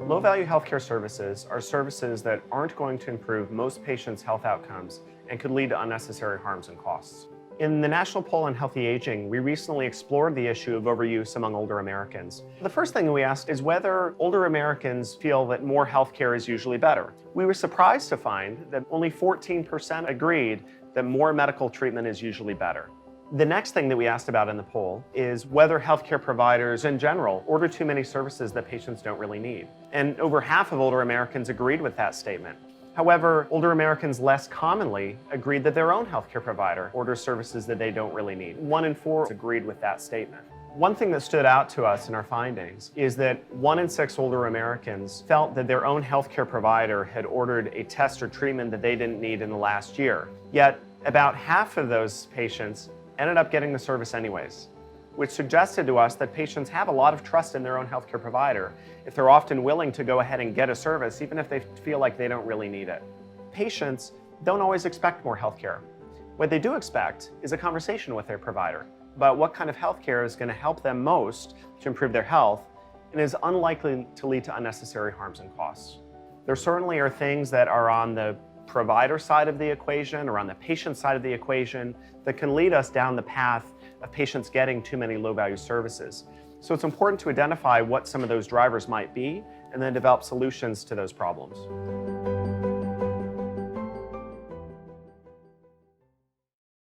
Low-value healthcare services are services that aren't going to improve most patients' health outcomes and could lead to unnecessary harms and costs. In the National Poll on Healthy Aging, we recently explored the issue of overuse among older Americans. The first thing we asked is whether older Americans feel that more healthcare is usually better. We were surprised to find that only 14% agreed that more medical treatment is usually better. The next thing that we asked about in the poll is whether healthcare providers in general order too many services that patients don't really need. And over half of older Americans agreed with that statement. However, older Americans less commonly agreed that their own healthcare provider orders services that they don't really need. 1 in 4 agreed with that statement. One thing that stood out to us in our findings is that 1 in 6 older Americans felt that their own healthcare provider had ordered a test or treatment that they didn't need in the last year. Yet, about half of those patients ended up getting the service anyways, which suggested to us that patients have a lot of trust in their own healthcare provider if they're often willing to go ahead and get a service, even if they feel like they don't really need it. Patients don't always expect more healthcare. What they do expect is a conversation with their provider about what kind of healthcare is going to help them most to improve their health and is unlikely to lead to unnecessary harms and costs. There certainly are things that are on the provider side of the equation or on the patient side of the equation that can lead us down the path of patients getting too many low-value services. So it's important to identify what some of those drivers might be and then develop solutions to those problems.